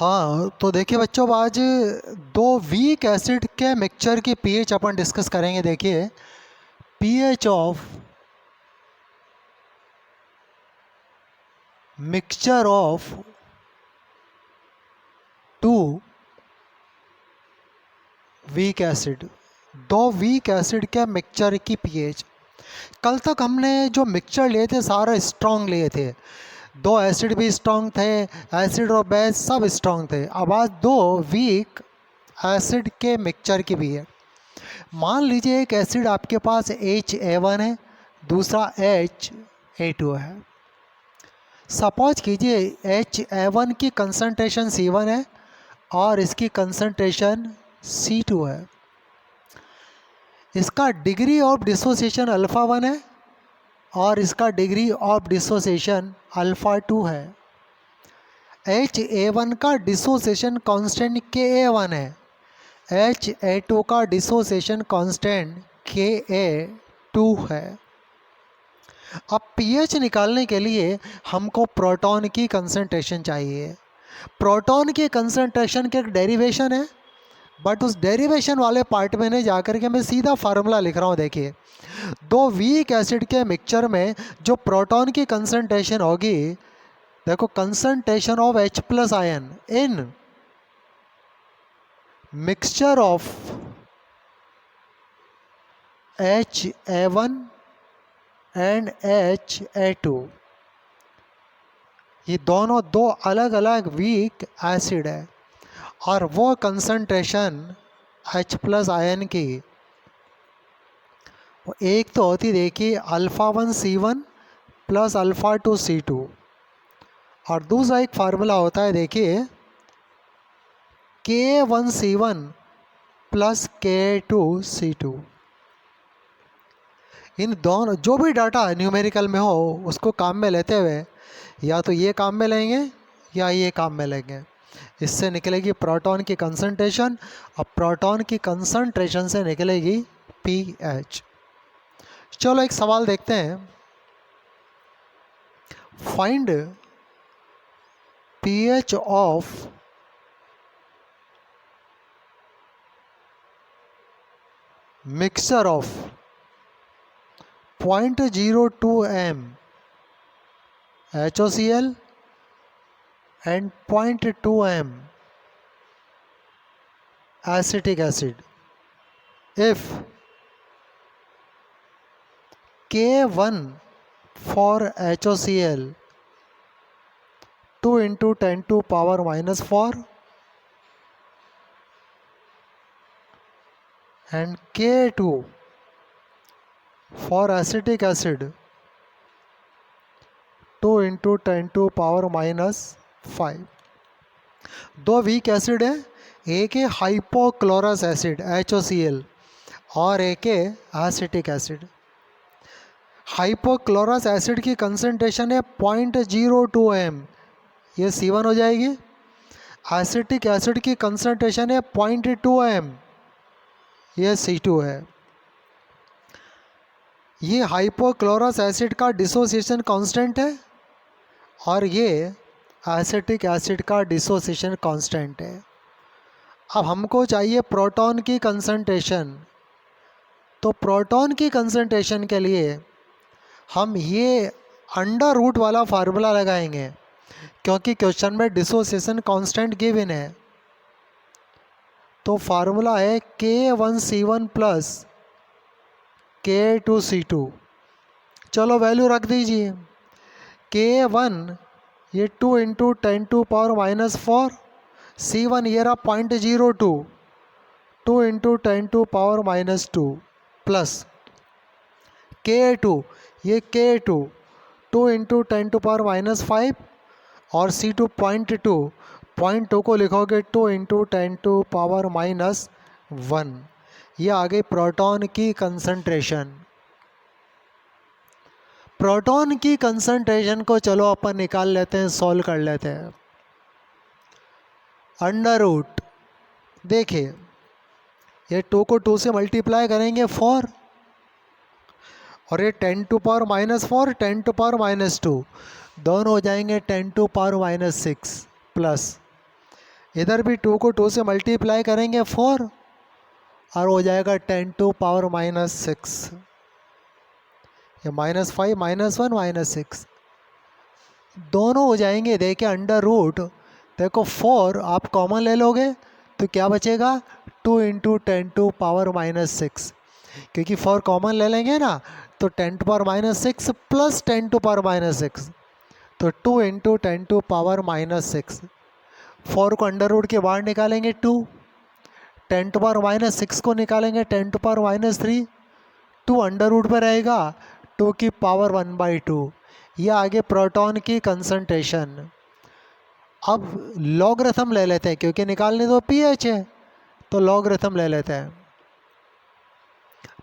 हाँ, तो देखिए बच्चों, आज दो वीक एसिड के मिक्सचर की पीएच अपन डिस्कस करेंगे। देखिए, pH of mixture of two weak acid, दो वीक एसिड के मिक्सचर की पीएच। कल तक हमने जो मिक्सचर लिए थे सारे स्ट्रॉन्ग लिए थे, दो एसिड भी स्ट्रॉन्ग थे, एसिड और बेस सब स्ट्रॉन्ग थे। अब आज दो वीक एसिड के मिक्सचर की भी है। मान लीजिए एक एसिड आपके पास HA1 है, दूसरा HA2 है। सपोज कीजिए HA1 की कंसंट्रेशन C1 है और इसकी कंसंट्रेशन C2 है। इसका डिग्री ऑफ डिसोसिएशन अल्फ़ा 1 है और इसका डिग्री ऑफ डिसोसिएशन अल्फ़ा 2 है। HA1 का डिसोसिएशन कांस्टेंट Ka1 है, HA2 का डिसोसिएशन कांस्टेंट Ka2 है। अब पीएच निकालने के लिए हमको प्रोटॉन की कंसंट्रेशन चाहिए। प्रोटॉन की कंसंट्रेशन के एक डेरिवेशन है, बट उस डेरिवेशन वाले पार्ट में नहीं जाकर के मैं सीधा फार्मूला लिख रहा हूँ। देखिए, दो वीक एसिड के मिक्सचर में जो प्रोटॉन की कंसंट्रेशन होगी, देखो, concentration of H plus ion in mixture of HA1 and HA2, ये दोनों दो अलग अलग वीक एसिड है और वो कंसंट्रेशन H प्लस आयन की एक तो होती, देखिए, alpha 1 C1 plus alpha 2 C2, और दूसरा एक फार्मूला होता है, देखिए, K1 C1 plus K2 C2। इन दोनों जो भी डाटा न्यूमेरिकल में हो उसको काम में लेते हुए या तो ये काम में लेंगे या ये काम में लेंगे। इससे निकलेगी प्रोटॉन की कंसंट्रेशन, और प्रोटॉन की कंसंट्रेशन से निकलेगी पीएच। चलो एक सवाल देखते हैं। Find pH of mixture of 0.02 m HOCl and 0.2 m acetic acid if K1 for HOCl 2 into 10 to power minus 4 and K2 for acetic acid 2 into 10 to power minus 5। दो weak acid है, एक है hypochlorous acid HOCl और एक है acetic acid. Hypochlorous acid की concentration है 0.02 m, ये C1 हो जाएगी। एसिटिक एसिड की कंसंट्रेशन है 0.2 m, ये C2 है। ये हाइपोक्लोरस एसिड का डिसोसिएशन कांस्टेंट है और ये एसिटिक एसिड का डिसोसिएशन कांस्टेंट है। अब हमको चाहिए प्रोटॉन की कंसंट्रेशन, तो प्रोटॉन की कंसंट्रेशन के लिए हम ये अंडर रूट वाला फार्मूला लगाएंगे, क्योंकि क्वेश्चन में डिसोसिएशन कांस्टेंट गिवन है। तो फार्मूला है K1C1 प्लस K2C2। चलो वैल्यू रख दीजिए। K1 ये 2 into 10 to power minus 4, C1 ये रहा 0.02, 2 into 10 to power minus 2 plus K2 ये K2 2 into 10 to power minus 5 और C2 0.2 को लिखोगे 2 इंटू 10 टू पावर माइनस 1। ये आ गई प्रोटॉन की कंसंट्रेशन। प्रोटॉन की कंसंट्रेशन को चलो अपन निकाल लेते हैं, सॉल्व कर लेते हैं। अंडर रूट, देखिए, ये 2 को 2 से मल्टीप्लाई करेंगे 4, और ये 10 to power minus 4 10 to power minus 2 दोनों हो जाएंगे 10 टू पावर माइनस 6 प्लस इधर भी 2 को 2 से मल्टीप्लाई करेंगे 4 और हो जाएगा 10 टू पावर -6, ये -5 -1 -6 दोनों हो जाएंगे। देखिए अंडर रूट, देखो 4 आप कॉमन ले लोगे तो क्या बचेगा 2 इंटू 10 टू पावर -6, क्योंकि 4 कॉमन ले लेंगे ना तो 10 to power -6 plus 10 to power -6, तो 2 इंटू 10 टू पावर -6। 4 को अंडर रूट के बाहर निकालेंगे 2, 10 टू पावर -6 को निकालेंगे 10 टू पावर -3, 2 अंडर रूट पर रहेगा 2 की पावर 1/2। ये आगे प्रोटॉन की कंसंट्रेशन। अब लॉगरिथम ले लेते हैं क्योंकि निकालने तो पीएच है, तो लॉगरिथम ले लेते हैं।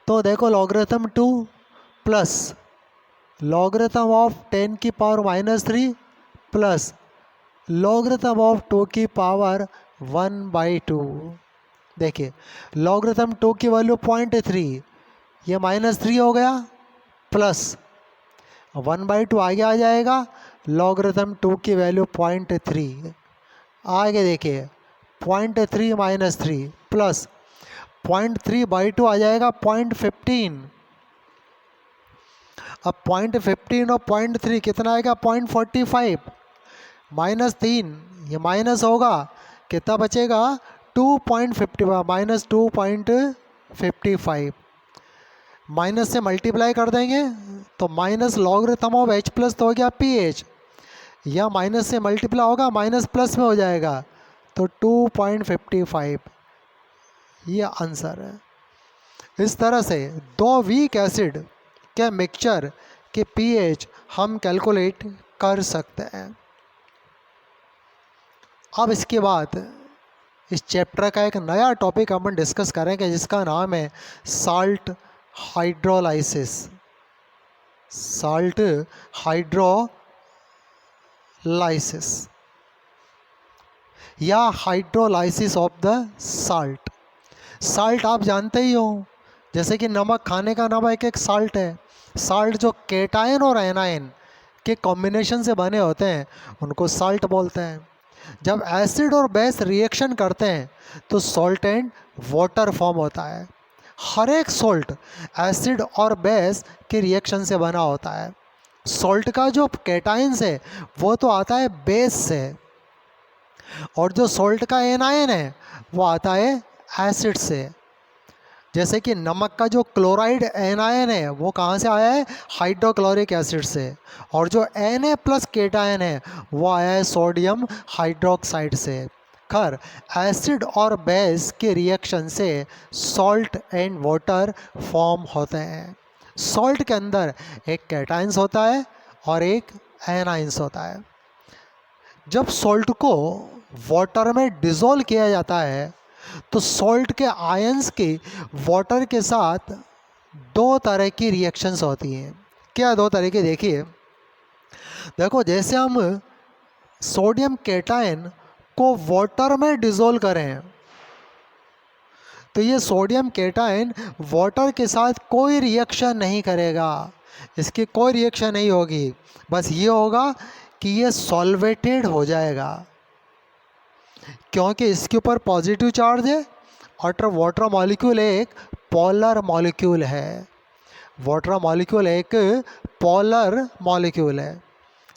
तो देखो लॉगरिथम 2 प्लस लॉगरिथम ऑफ 10 की पावर -3 प्लस लॉगरिथम ऑफ 2 की पावर 1/2। देखिए लॉगरिथम 2 की वैल्यू 0.3, ये -3 हो गया, प्लस 1/2 आगे आ जाएगा, लॉगरिथम 2 की वैल्यू 0.3 आगे देखिए 0.3 -3 प्लस 0.3/2 आ जाएगा 0.15। अब 0.15 और 0.3 कितना आएगा 0.45, -3 ये माइनस होगा, कितना बचेगा 2.55 -2.55, माइनस से मल्टीप्लाई कर देंगे तो minus logarithm of h plus तो हो गया pH, या माइनस से मल्टीप्लाई होगा माइनस प्लस में हो जाएगा तो 2.55, ये आंसर है। इस तरह से दो वीक एसिड के मिक्सचर के pH हम कैलकुलेट कर सकते हैं। अब इसके बाद इस चैप्टर का एक नया टॉपिक हम डिस्कस करेंगे जिसका नाम है साल्ट हाइड्रोलाइसिस, साल्ट हाइड्रोलाइसिस या hydrolysis of the salt. Salt आप जानते ही हो, जैसे कि नमक, खाने का नमक एक साल्ट है। साल्ट जो केटायन और एनायन के कॉम्बिनेशन से बने होते हैं उनको साल्ट बोलते हैं। जब एसिड और बेस रिएक्शन करते हैं तो सॉल्ट एंड वाटर फॉर्म होता है। हर एक सॉल्ट एसिड और बेस के रिएक्शन से बना होता है। सॉल्ट का जो कैटायंस है वो तो आता है बेस से, और जो सॉल्ट का एनायन है वो आता है एसिड से। जैसे कि नमक का जो क्लोराइड एनायन है वो कहाँ से आया है, हाइड्रोक्लोरिक एसिड से, और जो Na प्लस केटायन है वो आया है सोडियम हाइड्रोक्साइड से। खैर एसिड और बेस के रिएक्शन से सॉल्ट एंड वाटर फॉर्म होते हैं। सॉल्ट के अंदर एक कैटायंस होता है और एक एनायंस होता है। जब सॉल्ट को वाटर में डिज़ोल्व किया जाता है तो सॉल्ट के आयंस की वाटर के साथ दो तरह की रिएक्शंस होती हैं। क्या दो तरह की, देखिए देखो जैसे हम सोडियम कैटायन को वाटर में डिज़ोल्व करें तो ये सोडियम कैटायन वाटर के साथ कोई रिएक्शन नहीं करेगा, इसकी कोई रिएक्शन नहीं होगी, बस ये होगा कि ये सॉल्वेटेड हो जाएगा क्योंकि इसके ऊपर पॉजिटिव चार्ज है और वाटर मॉलिक्यूल एक पोलर मॉलिक्यूल है। वाटर मॉलिक्यूल एक पोलर मॉलिक्यूल है,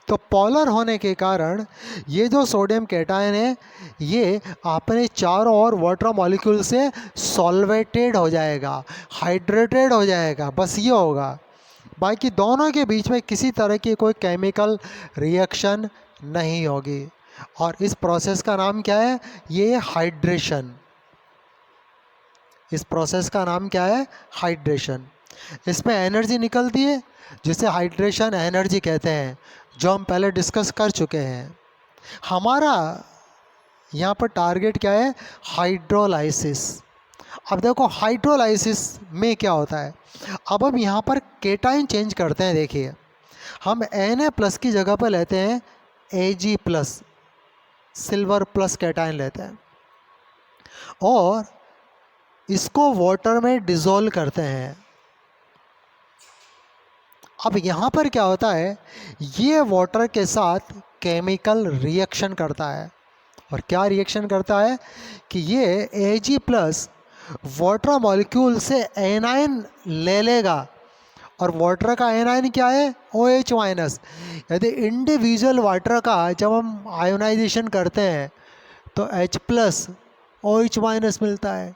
तो पोलर होने के कारण ये जो सोडियम कैटायन है ये अपने चारों ओर वाटर मॉलिक्यूल से सॉल्वेटेड हो जाएगा, हाइड्रेटेड हो जाएगा, बस ये होगा। बाकी दोनों के बीच में किसी तरह की कोई केमिकल रिएक्शन नहीं होगी, और इस प्रोसेस का नाम क्या है, ये हाइड्रेशन। इस प्रोसेस का नाम क्या है, हाइड्रेशन। इसमें एनर्जी निकलती है जिसे हाइड्रेशन एनर्जी कहते हैं, जो हम पहले डिस्कस कर चुके हैं। हमारा यहाँ पर टारगेट क्या है, हाइड्रोलाइसिस। अब देखो हाइड्रोलाइसिस में क्या होता है, अब हम यहाँ पर केटाइन चेंज करते हैं। देखिए हम Na+ की जगह पर लेते हैं Ag+, सिल्वर प्लस कैटाइन लेते हैं और इसको वाटर में डिज़ोल्व करते हैं। अब यहाँ पर क्या होता है, ये वाटर के साथ केमिकल रिएक्शन करता है और क्या रिएक्शन करता है कि ये Ag प्लस वाटर मॉलिक्यूल से एनाइन ले लेगा, और वाटर का एनाइन क्या है, OH माइनस। यदि इंडिविजुअल वाटर का जब हम आयोनाइजेशन करते हैं तो H प्लस OH माइनस मिलता है,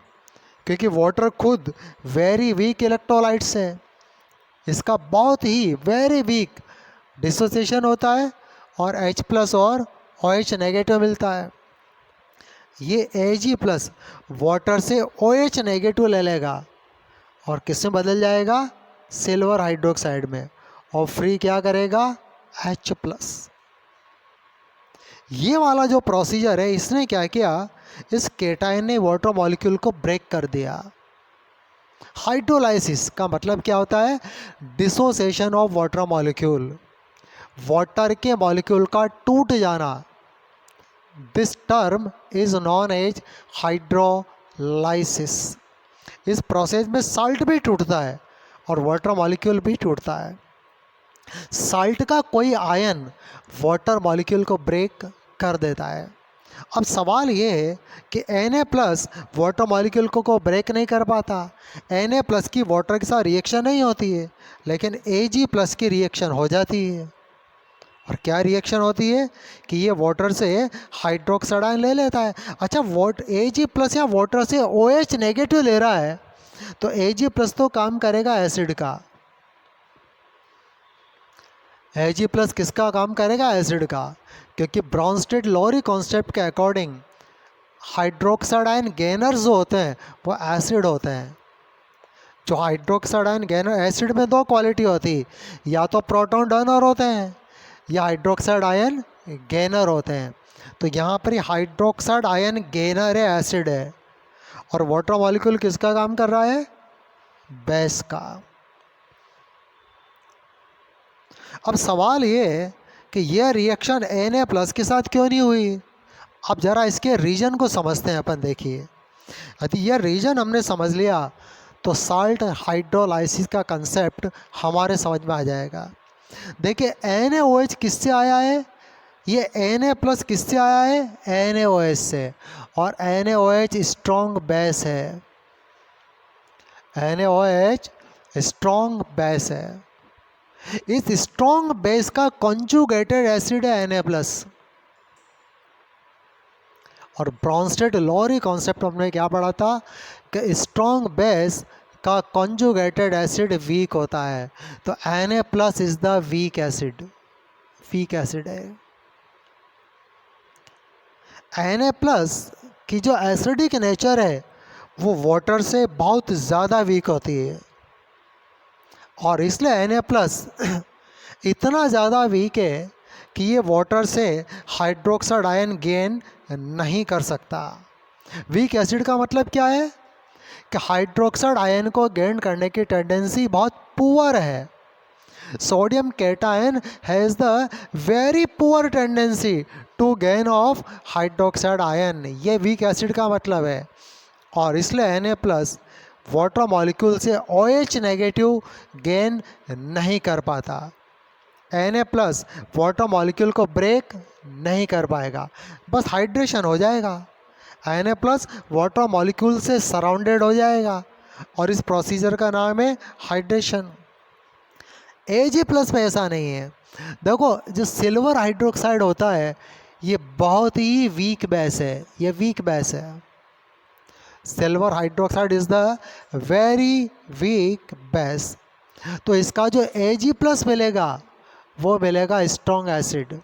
क्योंकि वाटर खुद वेरी वीक इलेक्ट्रोलाइट्स है, इसका बहुत ही वेरी वीक डिसोसिएशन होता है और H प्लस और OH नेगेटिव मिलता है। ये Ag प्लस वाटर से OH नेगेटिव ले लेगा और किस में बदल जाएगा, सिल्वर हाइड्रोक्साइड में, और फ्री क्या करेगा, H प्लस। ये वाला जो प्रोसीजर है इसने क्या किया, इस केटाइन ने वाटर मॉलिक्यूल को ब्रेक कर दिया। हाइड्रोलाइसिस का मतलब क्या होता है, dissociation of water molecule, water के मॉलिक्यूल का टूट जाना। This term is known as hydrolysis. इस प्रोसेस में साल्ट भी टूटता है और वाटर मॉलिक्यूल भी टूटता है। साल्ट का कोई आयन वाटर मॉलिक्यूल को ब्रेक कर देता है। अब सवाल ये है कि Na प्लस वाटर मॉलिक्यूल को ब्रेक नहीं कर पाता। Na प्लस की वाटर के साथ रिएक्शन नहीं होती है, लेकिन Ag प्लस की रिएक्शन हो जाती है। और क्या रिएक्शन होती है कि ये वाटर से हाइड्रोक्साइड आयन ले लेता है। अच्छा, Ag प्लस या वाटर से OH नेगेटिव ले रहा है तो Ag प्लस तो काम करेगा एसिड का। Ag प्लस किसका काम करेगा, एसिड का, क्योंकि ब्राउनस्टेड-लॉरी कॉन्सेप्ट के अकॉर्डिंग हाइड्रोक्साइड आयन गेनर्स जो होते हैं वो एसिड होते हैं। जो हाइड्रोक्साइड आयन गेनर, एसिड में दो क्वालिटी होती है, या तो प्रोटॉन डोनर होते हैं या हाइड्रोक्साइड आयन गेनर होते हैं। तो यहाँ पर हाइड्रोक्साइड आयन गेनर है, एसिड है, और वाटर मॉलिक्यूल किसका काम कर रहा है, बेस का। अब सवाल ये है कि यह रिएक्शन Na प्लस के साथ क्यों नहीं हुई। अब ज़रा इसके रीजन को समझते हैं अपन। देखिए, यदि यह रीजन हमने समझ लिया तो साल्ट हाइड्रोलाइसिस का कंसेप्ट हमारे समझ में आ जाएगा। देखिए, NaOH किससे आया है, ये Na प्लस किससे आया है, NaOH से, और NaOH स्ट्रॉन्ग बेस है। NaOH स्ट्रॉन्ग बेस है। इस स्ट्रॉन्ग बेस का कॉन्जुगेटेड एसिड है Na प्लस। और ब्राउनस्टेड-लॉरी कॉन्सेप्ट हमने क्या पढ़ा था कि स्ट्रॉन्ग बेस का कॉन्जुगेटेड एसिड वीक होता है, तो Na plus is the weak acid, weak acid है। Na प्लस की जो एसिडिक नेचर है वो वाटर से बहुत ज़्यादा वीक होती है, और इसलिए Na प्लस इतना ज़्यादा वीक है कि ये वाटर से हाइड्रोक्साइड आयन गेन नहीं कर सकता। वीक एसिड का मतलब क्या है कि हाइड्रोक्साइड आयन को गेन करने की टेंडेंसी बहुत पुअर है। Sodium cation has the very poor tendency to gain of hydroxide ion, ये वीक एसिड का मतलब है। और इसलिए Na प्लस वाटर मॉलिक्यूल से OH नेगेटिव गेन नहीं कर पाता। Na प्लस वाटर मॉलिक्यूल को ब्रेक नहीं कर पाएगा, बस हाइड्रेशन हो जाएगा। Na प्लस वाटर मॉलिक्यूल से सराउंडेड हो जाएगा, और इस प्रोसीजर का नाम है हाइड्रेशन। Ag प्लस में ऐसा नहीं है। देखो, जो सिल्वर हाइड्रोक्साइड होता है ये बहुत ही वीक बेस है, ये वीक बेस है। Silver hydroxide is the very weak base. तो इसका जो Ag प्लस मिलेगा वो मिलेगा स्ट्रॉन्ग एसिड।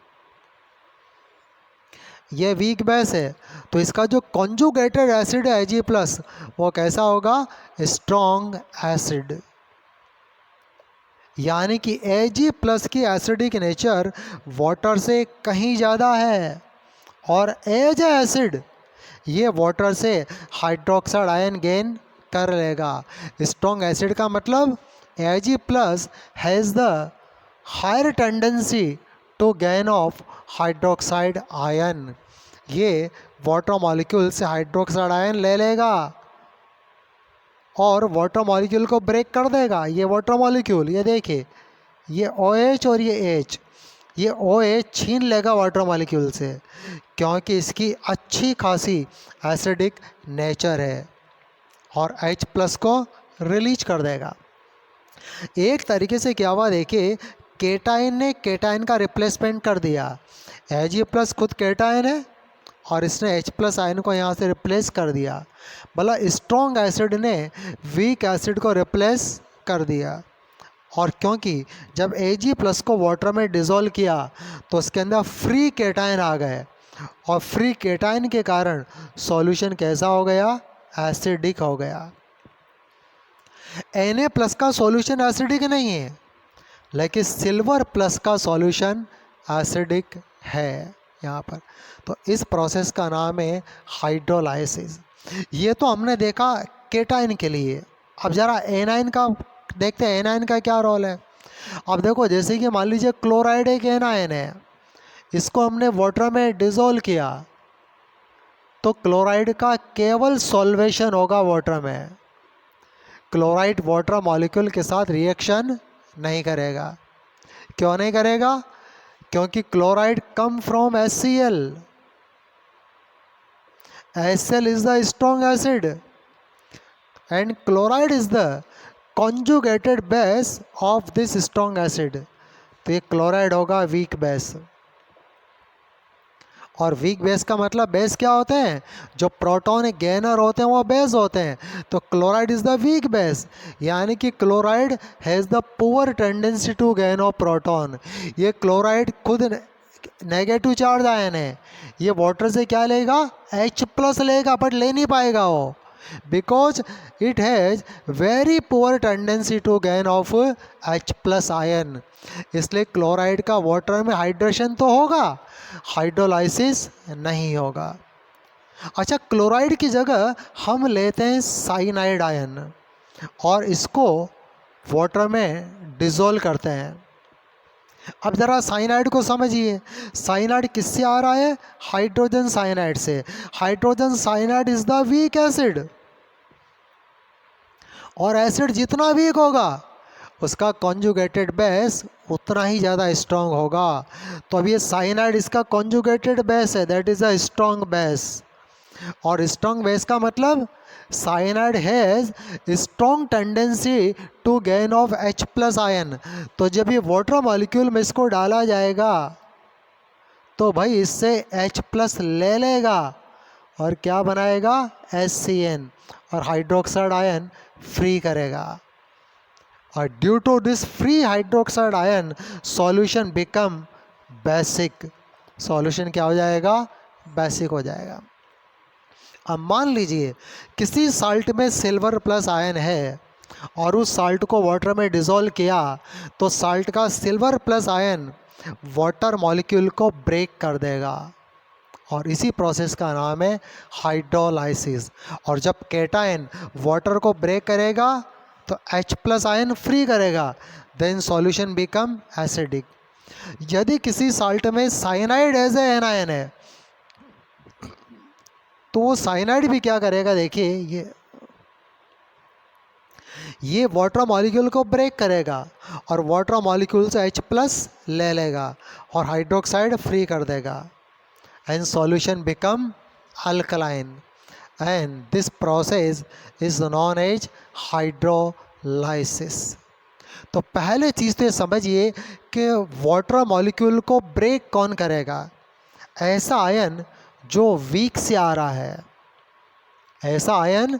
ये वीक बेस है, तो इसका जो कॉन्जुगेटेड एसिड है Ag प्लस वो कैसा होगा, स्ट्रॉन्ग एसिड। यानी कि Ag प्लस की एसिडिक नेचर वाटर से कहीं ज़्यादा है, और एज एसिड ये वाटर से हाइड्रोक्साइड आयन गेन कर लेगा। स्ट्रॉन्ग एसिड का मतलब Ag plus has the higher tendency to gain of hydroxide ion. ये वाटर मॉलिक्यूल से हाइड्रोक्साइड आयन ले लेगा और वाटर मॉलिक्यूल को ब्रेक कर देगा। ये वाटर मॉलिक्यूल, ये देखिए, ये OH और ये H, ये OH छीन लेगा वाटर मॉलिक्यूल से, क्योंकि इसकी अच्छी खासी एसिडिक नेचर है और H+ को रिलीज कर देगा। एक तरीके से क्या हुआ देखिए, केटाइन ने केटाइन का रिप्लेसमेंट कर दिया। Ag+ खुद केटाइन है और इसने H+ आयन को यहाँ से रिप्लेस कर दिया। मतलब स्ट्रॉन्ग एसिड ने वीक एसिड को रिप्लेस कर दिया। और क्योंकि जब Ag+ को वाटर में डिज़ोल्व किया तो उसके अंदर फ्री केटाइन आ गए और फ्री केटाइन के कारण सॉल्यूशन कैसा हो गया, एसिडिक हो गया। Na+ का सॉल्यूशन एसिडिक नहीं है, लेकिन Silver+ का सॉल्यूशन एसिडिक है यहाँ पर। तो इस प्रोसेस का नाम है हाइड्रोलाइसिस। ये तो हमने देखा केटाइन के लिए। अब ज़रा एनाइन का देखते हैं, एनाइन का क्या रोल है। अब देखो, जैसे कि मान लीजिए क्लोराइड एक एनाइन है, इसको हमने वाटर में डिज़ोल्व किया तो क्लोराइड का केवल सॉल्वेशन होगा वाटर में। क्लोराइड वाटर मॉलिक्यूल के साथ रिएक्शन नहीं करेगा। क्यों नहीं करेगा? क्योंकि chloride come from HCl। HCl is the strong acid and chloride is the conjugated base of this strong acid। तो ये क्लोराइड होगा वीक बेस। और वीक बेस का मतलब बेस क्या होते हैं, जो प्रोटॉन गेनर होते हैं वो बेस होते हैं। तो chloride is the weak base, यानी कि chloride has the poor tendency to gain of proton. ये क्लोराइड खुद नेगेटिव चार्ज आयन है, ये वाटर से क्या लेगा, H+ लेगा, बट ले नहीं पाएगा वो, because it has very poor tendency to gain of H+ ion. इसलिए क्लोराइड का वाटर में हाइड्रेशन तो होगा, हाइड्रोलाइसिस नहीं होगा। अच्छा, क्लोराइड की जगह हम लेते हैं साइनाइड आयन और इसको वाटर में डिज़ोल्व करते हैं। अब ज़रा साइनाइड को समझिए। साइनाइड किससे आ रहा है, हाइड्रोजन साइनाइड से। Hydrogen cyanide is the weak acid, और एसिड जितना वीक होगा उसका कॉन्जुगेटेड बेस उतना ही ज़्यादा स्ट्रॉन्ग होगा। तो अब ये साइनाइड इसका कॉन्जुगेटेड बेस है, that is a strong base. और स्ट्रॉन्ग बेस का मतलब cyanide has strong tendency to gain of H+ ion. तो जब ये वाटर मॉलिक्यूल में इसको डाला जाएगा तो भाई इससे H+ ले लेगा और क्या बनाएगा, HCN, और हाइड्रोक्साइड आयन फ्री करेगा। और due to this free hydroxide ion solution become basic. Solution क्या हो जाएगा, बेसिक हो जाएगा। अब मान लीजिए किसी साल्ट में Silver+ आयन है और उस साल्ट को वाटर में डिज़ोल्व किया तो साल्ट का Silver+ आयन वाटर मॉलिक्यूल को ब्रेक कर देगा और इसी प्रोसेस का नाम है हाइड्रोलाइसिस। और जब केटाइन वाटर को ब्रेक करेगा तो H+ आयन फ्री करेगा, देन सॉल्यूशन बिकम एसिडिक। यदि किसी साल्ट में साइनाइड एज ए एनायन है तो वो साइनाइड भी क्या करेगा, देखिए ये वाटर मॉलिक्यूल को ब्रेक करेगा और वाटर मॉलिक्यूल से H+ ले लेगा और हाइड्रोक्साइड फ्री कर देगा and solution become alkaline, and this process is known as hydrolysis. तो पहले चीज़ तो ये समझिए कि वाटर मॉलिक्यूल को ब्रेक कौन करेगा, ऐसा आयन जो वीक से आ रहा है। ऐसा आयन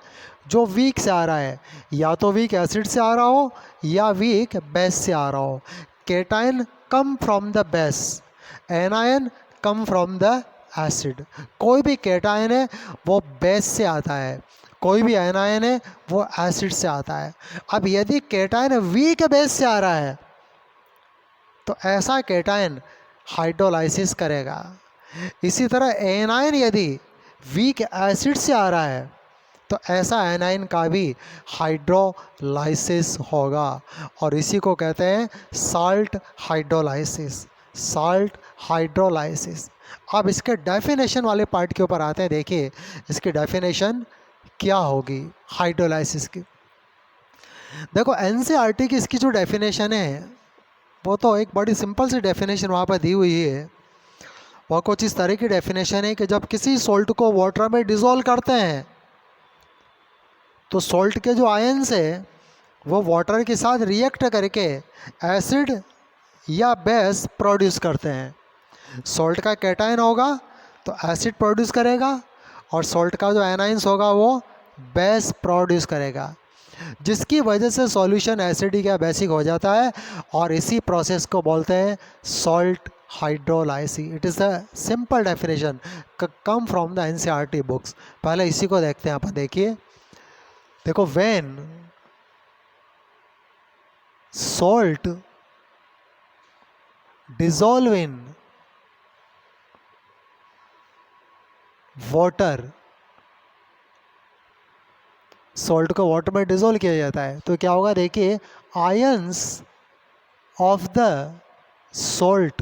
जो वीक से आ रहा है, या तो वीक एसिड से आ रहा हो या वीक बेस से आ रहा हो। Cation come from the base, anion come from the acid. कोई भी केटाइन है वो बेस से आता है, कोई भी एनायन है वो एसिड से आता है। अब यदि केटाइन वीक बेस से आ रहा है तो ऐसा केटाइन हाइड्रोलाइसिस करेगा। इसी तरह एनायन यदि वीक एसिड से आ रहा है तो ऐसा एनायन का भी हाइड्रोलाइसिस होगा और इसी को कहते हैं साल्ट हाइड्रोलाइसिस। Salt hydrolysis. अब इसके डेफिनेशन वाले पार्ट के ऊपर आते हैं। देखिए इसकी डेफिनेशन क्या होगी हाइड्रोलाइसिस की। देखो NCERT की इसकी जो डेफिनेशन है वो तो एक बड़ी सिंपल सी डेफिनेशन वहाँ पर दी हुई है। वह कुछ इस तरह की डेफिनेशन है कि जब किसी सॉल्ट को वाटर में डिज़ोल्व करते हैं तो सॉल्ट के जो आयन्स है वो वाटर के साथ रिएक्ट करके एसिड या बेस प्रोड्यूस करते हैं। सॉल्ट का कैटायन होगा तो एसिड प्रोड्यूस करेगा और सॉल्ट का जो एनाइंस होगा वो बेस प्रोड्यूस करेगा, जिसकी वजह से सॉल्यूशन एसिडिक या बेसिक हो जाता है और इसी प्रोसेस को बोलते हैं salt hydrolysis. It is a simple definition come from the NCERT books. पहले इसी को देखते हैं अपन। देखिए, देखो, when salt dissolve in water, salt को वाटर में डिसॉल्व किया जाता है तो क्या होगा? देखिए, ions of the salt,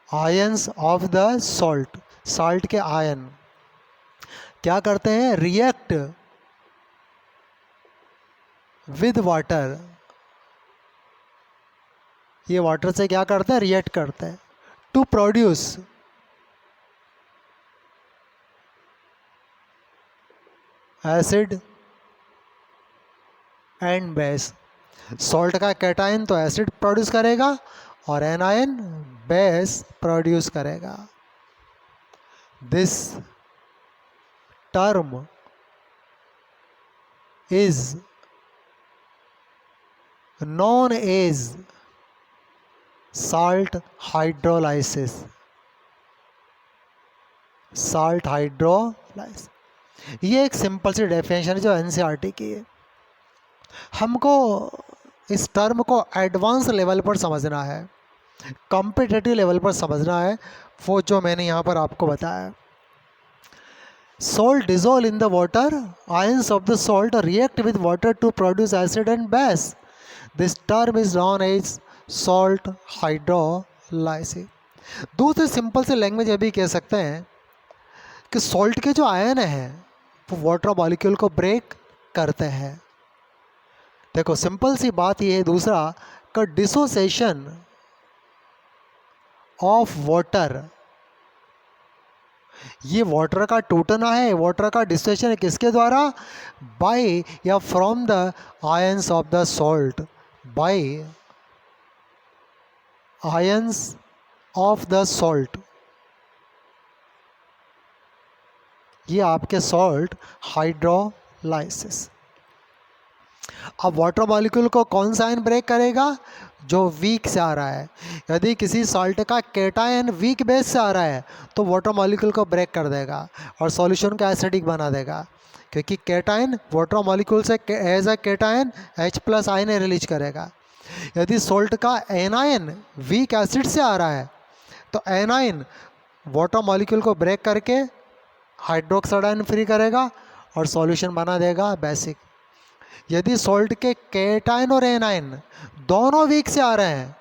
ions of the salt, salt के आयन क्या करते हैं? React with water. ये वाटर से क्या करते हैं? रिएक्ट करते हैं to produce acid and base. Salt का कैटायन तो एसिड प्रोड्यूस करेगा और एनायन बेस प्रोड्यूस करेगा। This term is known as salt hydrolysis, salt hydrolysis। ये एक सिंपल सी डेफिनेशन है जो एनसीईआरटी की है। हमको इस टर्म को एडवांस लेवल पर समझना है, कॉम्पिटिटिव लेवल पर समझना है, वो जो मैंने यहाँ पर आपको बताया। Salt dissolve in the water, ions of the salt react with water to produce acid and base. This term is known as salt hydrolysis। दूसरे सिंपल से लैंग्वेज ये भी कह सकते हैं कि सॉल्ट के जो आयन हैं वो वाटर मॉलिक्यूल को ब्रेक करते हैं। देखो, सिंपल सी बात ये है। दूसरा का डिसोसिएशन ऑफ वाटर, ये वाटर का टूटना है, वाटर का डिसोसिएशन है किसके द्वारा? बाय या from the ions of the salt, by ions of the salt. ये आपके सॉल्ट हाइड्रोलाइसिस। अब वाटर मॉलिक्यूल को कौन सा आयन ब्रेक करेगा? जो वीक से आ रहा है। यदि किसी सॉल्ट का कैटायन वीक बेस से आ रहा है तो वाटर मॉलिक्यूल को ब्रेक कर देगा और सॉल्यूशन को एसिडिक बना देगा, क्योंकि कैटायन वाटर मॉलिक्यूल से as a cation H+ ion release करेगा। यदि सॉल्ट का एनायन वीक एसिड से आ रहा है तो एनायन वाटर मॉलिक्यूल को ब्रेक करके हाइड्रोक्साइड आयन फ्री करेगा और सॉल्यूशन बना देगा बेसिक। यदि सॉल्ट के कैटायन और एनायन दोनों वीक से आ रहे हैं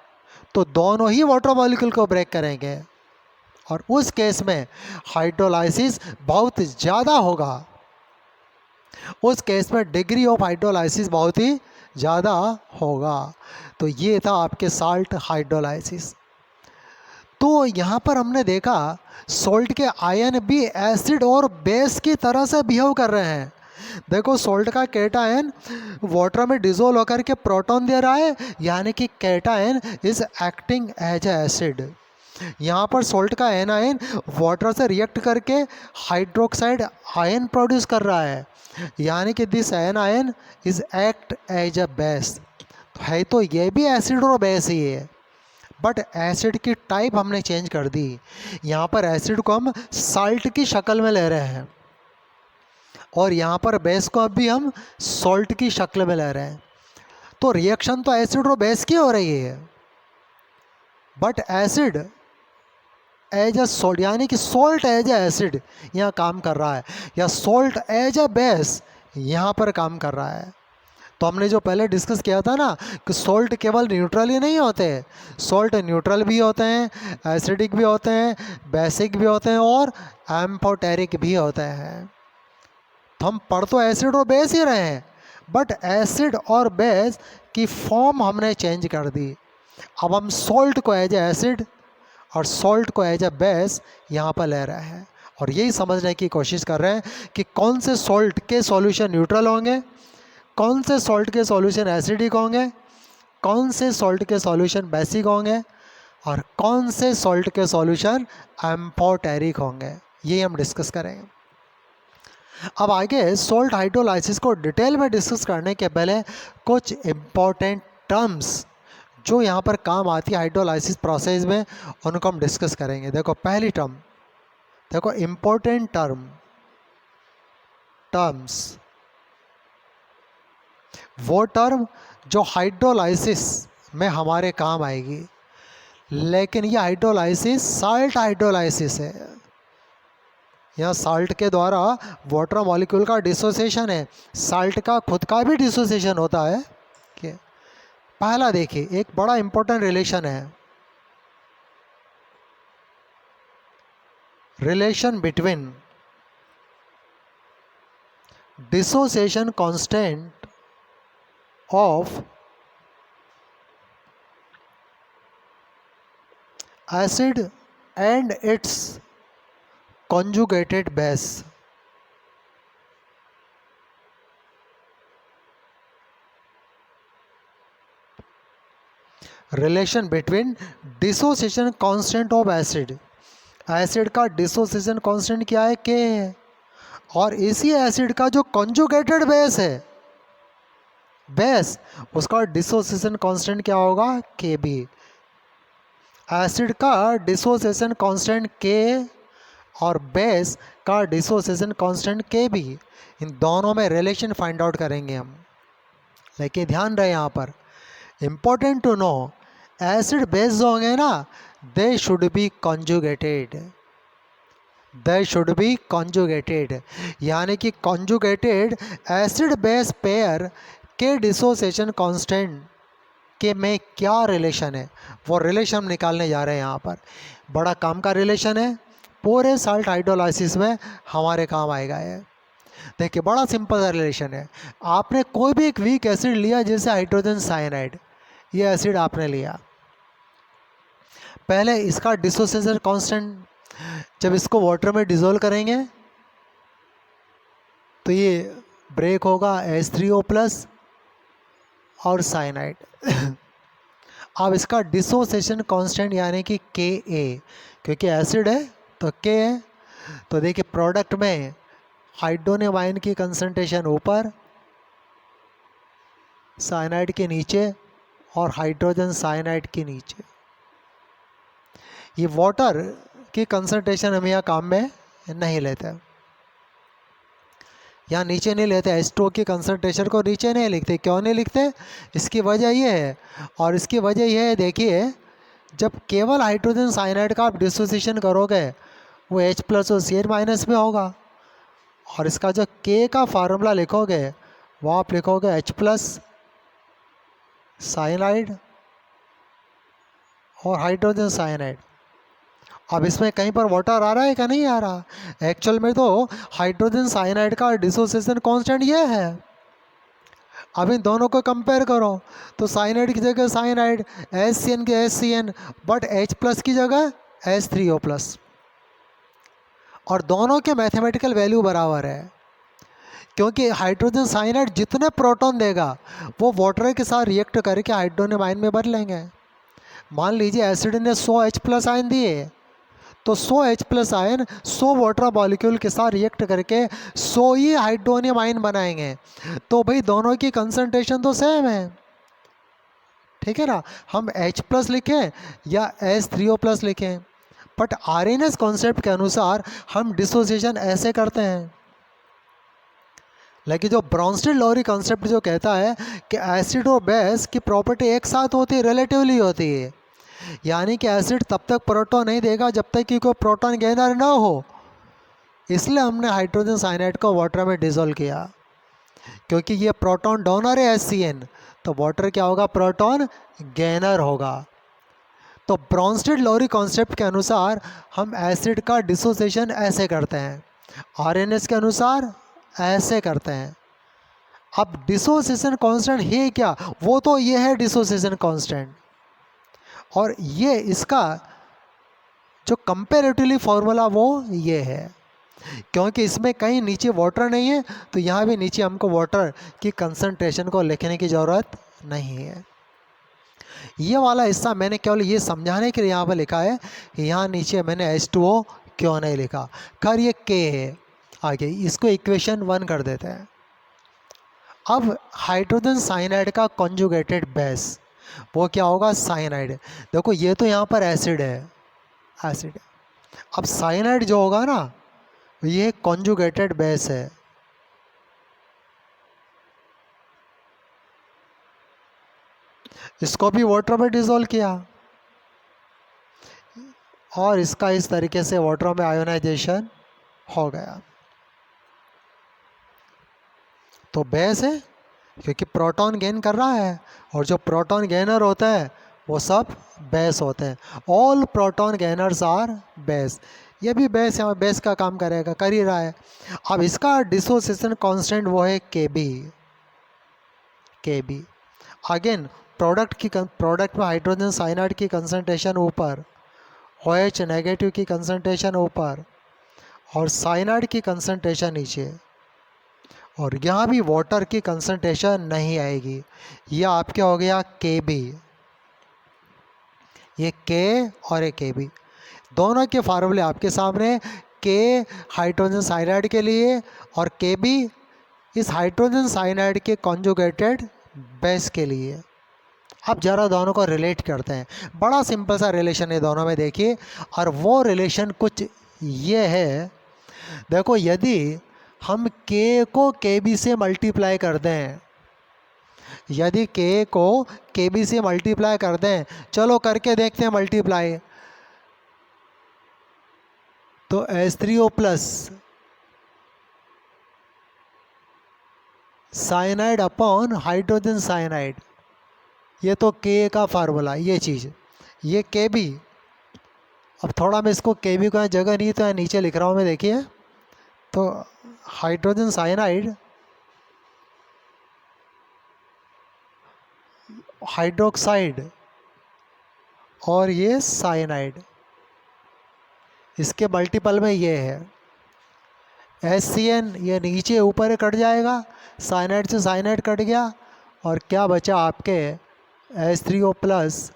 तो दोनों ही वाटर मॉलिक्यूल को ब्रेक करेंगे और उस केस में हाइड्रोलाइसिस बहुत ज़्यादा होगा। उस केस में डिग्री ऑफ हाइड्रोलाइसिस बहुत ही ज़्यादा होगा। तो ये था आपके साल्ट हाइड्रोलाइसिस। तो यहाँ पर हमने देखा सॉल्ट के आयन भी एसिड और बेस की तरह से बिहेव कर रहे हैं। देखो, सॉल्ट का कैटायन वाटर में डिसॉल्व होकर के प्रोटॉन दे रहा है, यानी कि cation is acting as a acid. यहाँ पर सॉल्ट का एनायन वाटर से रिएक्ट करके हाइड्रोक्साइड आयन प्रोड्यूस कर रहा है, यानी कि this anion is act as a base. है तो ये भी एसिड और बेस ही है, बट एसिड की टाइप हमने चेंज कर दी। यहाँ पर एसिड को हम साल्ट की शक्ल में ले रहे हैं और यहाँ पर बेस को अब भी हम सॉल्ट की शक्ल में ले रहे हैं। तो रिएक्शन तो एसिड और बेस की हो रही है, but acid as a salt, यानी कि सॉल्ट एज अ एसिड यहाँ काम कर रहा है, या सॉल्ट एज अ बेस यहाँ पर काम कर रहा है। तो हमने जो पहले डिस्कस किया था ना कि सॉल्ट केवल न्यूट्रल ही नहीं होते, सॉल्ट न्यूट्रल भी होते हैं, एसिडिक भी होते हैं, बेसिक भी होते हैं और एम्फोटेरिक भी होते हैं। तो हम पढ़ तो एसिड और बेस ही रहे हैं, बट एसिड और बेस की फॉर्म हमने चेंज कर दी। अब हम सॉल्ट को एज ए एसिड और सॉल्ट को एज ए बेस यहाँ पर ले रहे हैं और यही समझने की कोशिश कर रहे हैं कि कौन से सॉल्ट के सॉल्यूशन न्यूट्रल होंगे, कौन से सॉल्ट के सॉल्यूशन एसिडिक होंगे, कौन से सॉल्ट के सॉल्यूशन बेसिक होंगे और कौन से सॉल्ट के सॉल्यूशन एम्फोटेरिक होंगे। ये हम डिस्कस करेंगे। अब आगे सॉल्ट हाइड्रोलाइसिस को डिटेल में डिस्कस करने के पहले कुछ इम्पॉर्टेंट टर्म्स जो यहाँ पर काम आती है हाइड्रोलाइसिस प्रोसेस में, उनको हम डिस्कस करेंगे। देखो पहली टर्म, देखो इम्पोर्टेंट टर्म्स, वो टर्म जो हाइड्रोलाइसिस में हमारे काम आएगी, लेकिन ये हाइड्रोलाइसिस साल्ट हाइड्रोलाइसिस है। यहाँ साल्ट के द्वारा वाटर मॉलिक्यूल का डिसोसिएशन है, साल्ट का खुद का भी डिसोसिएशन होता है। कि पहला देखिए, एक बड़ा इंपॉर्टेंट रिलेशन है, relation between dissociation constant of acid and its conjugated base। Relation between dissociation constant of acid, acid का डिसोसिएशन कांस्टेंट क्या है, के है, और इसी एसिड का जो कंजुगेटेड बेस है, बेस, उसका डिसोसिएशन कांस्टेंट क्या होगा, के बी। एसिड का डिसोसिएशन कांस्टेंट के और बेस का डिसोसिएशन कांस्टेंट के बी, इन दोनों में रिलेशन फाइंड आउट करेंगे हम। लेकिन ध्यान रहे यहाँ पर important to know, acid base जो होंगे ना, they should be conjugated, they should be conjugated, यानी कि कॉन्जुगेटेड एसिड बेस पेयर के डिसोसिएशन कांस्टेंट के में क्या रिलेशन है, वो रिलेशन हम निकालने जा रहे हैं। यहाँ पर बड़ा काम का रिलेशन है, पूरे साल्ट हाइड्रोलाइसिस में हमारे काम आएगा ये। देखिए बड़ा सिंपल सा रिलेशन है, आपने कोई भी एक वीक एसिड लिया, जैसे हाइड्रोजन साइनाइड, ये एसिड आपने लिया, पहले इसका डिसोसिएशन कांस्टेंट, जब इसको वाटर में डिसॉल्व करेंगे तो ये ब्रेक होगा H3O+ और साइनाइड। अब इसका डिसोसिएशन कांस्टेंट यानी कि Ka, क्योंकि एसिड है तो K है, तो देखिए प्रोडक्ट में हाइड्रोनियम आयन की कंसंट्रेशन ऊपर, साइनाइड के नीचे और हाइड्रोजन साइनाइड के नीचे। ये वाटर की कंसंट्रेशन हम यहाँ काम में नहीं लेते, यहाँ नीचे नहीं लेते, H2O की कंसंट्रेशन को नीचे नहीं लिखते। क्यों नहीं लिखते, इसकी वजह ये है, और इसकी वजह ये है, देखिए जब केवल हाइड्रोजन साइनाइड का आप डिसोसिएशन करोगे वो H+ और Cl- में होगा, और इसका जो K का फार्मूला लिखोगे वो आप लिखोगे H+ साइनाइड और हाइड्रोजन साइनाइड। अब इसमें कहीं पर वाटर आ रहा है क्या, नहीं आ रहा, एक्चुअल में तो हाइड्रोजन साइनाइड का डिसोसिएशन कांस्टेंट ये है। अब इन दोनों को कंपेयर करो तो साइनाइड की जगह साइनाइड, HCN की HCN, बट H+ की जगह H3O+, और दोनों के मैथमेटिकल वैल्यू बराबर है, क्योंकि हाइड्रोजन साइनाइड जितने प्रोटॉन देगा वो वाटर के साथ रिएक्ट करके हाइड्रोनियम आयन में बदलेंगे। मान लीजिए एसिड ने 100 H+ आयन दिए, तो 100 H+ आयन 100 वाटर मॉलिक्यूल के साथ रिएक्ट करके 100 ही हाइड्रोनियम आयन बनाएंगे, तो भाई दोनों की कंसंट्रेशन तो सेम है, ठीक है ना। हम H+ लिखें या H3O+ लिखें, बट आरएनएस कॉन्सेप्ट के अनुसार हम डिसोसिएशन ऐसे करते हैं। लेकिन जो ब्राउनस्टीन-लॉरी कॉन्सेप्ट जो कहता है कि एसिड और बेस की प्रॉपर्टी एक साथ होती है, रिलेटिवली होती है, यानी कि एसिड तब तक प्रोटॉन नहीं देगा जब तक कि कोई प्रोटॉन गेनर ना हो। इसलिए हमने हाइड्रोजन साइनाइड को वाटर में डिसॉल्व किया, क्योंकि ये प्रोटॉन डोनर है HCN, तो वाटर क्या होगा, प्रोटॉन गेनर होगा। तो ब्राउनस्टीन-लॉरी कॉन्सेप्ट के अनुसार हम एसिड का डिसोसिएशन ऐसे करते हैं, आरएनएस के अनुसार ऐसे करते हैं। अब डिसोसिएशन कांस्टेंट है क्या, वो तो ये है डिसोसिएशन कांस्टेंट, और ये इसका जो कंपेरेटिवली फॉर्मूला वो ये है, क्योंकि इसमें कहीं नीचे वाटर नहीं है तो यहाँ भी नीचे हमको वाटर की कंसंट्रेशन को लिखने की ज़रूरत नहीं है। ये वाला हिस्सा मैंने केवल ये समझाने के लिए यहाँ पर लिखा है कि यहाँ नीचे मैंने H2O क्यों नहीं लिखा। खैर ये K है। आगे इसको इक्वेशन 1 कर देते हैं। अब हाइड्रोजन साइनाइड का कॉन्जुगेटेड बेस वो क्या होगा, साइनाइड। देखो ये तो यहाँ पर एसिड है, एसिड है। अब साइनाइड जो होगा ना ये कॉन्जुगेटेड बेस है। इसको भी वाटर में डिसॉल्व किया और इसका इस तरीके से वाटर में आयोनाइजेशन हो गया। तो बेस है क्योंकि प्रोटॉन गेन कर रहा है, और जो प्रोटॉन गेनर होता है वो सब बेस होते हैं। All proton gainers are base. ये भी बेस है, बेस का काम करेगा, कर ही रहा है। अब इसका डिसोसिएशन कांस्टेंट वो है Kb। अगेन प्रोडक्ट में हाइड्रोजन साइनाइड की कंसंट्रेशन ऊपर, OH नेगेटिव की कंसंट्रेशन ऊपर और साइनाइड की कंसंट्रेशन नीचे, और यहाँ भी वाटर की कंसंट्रेशन नहीं आएगी। ये आपके हो गया Kb, ये K और ये Kb। दोनों के फार्मूले आपके सामने, K हाइड्रोजन साइनाइड के लिए और Kb इस हाइड्रोजन साइनाइड के कॉन्जुगेटेड बेस के लिए। अब ज़रा दोनों को रिलेट करते हैं। बड़ा सिंपल सा रिलेशन है दोनों में, देखिए। और वो रिलेशन कुछ ये है, देखो यदि हम K को Kb से मल्टीप्लाई कर दें, यदि K को Kb से मल्टीप्लाई कर दें, चलो करके देखते हैं मल्टीप्लाई। तो H3O plus cyanide upon hydrogen cyanide, ये तो K का फार्मूला, ये चीज़, ये Kb। अब थोड़ा मैं इसको Kb को यहाँ जगह नहीं तो यहाँ नीचे लिख रहा हूँ मैं, देखिए। तो हाइड्रोजन साइनाइड, हाइड्रोक्साइड और ये साइनाइड, इसके मल्टीपल में ये है HCN। ये नीचे ऊपर कट जाएगा, साइनाइड से साइनाइड कट गया, और क्या बचा आपके H3O प्लस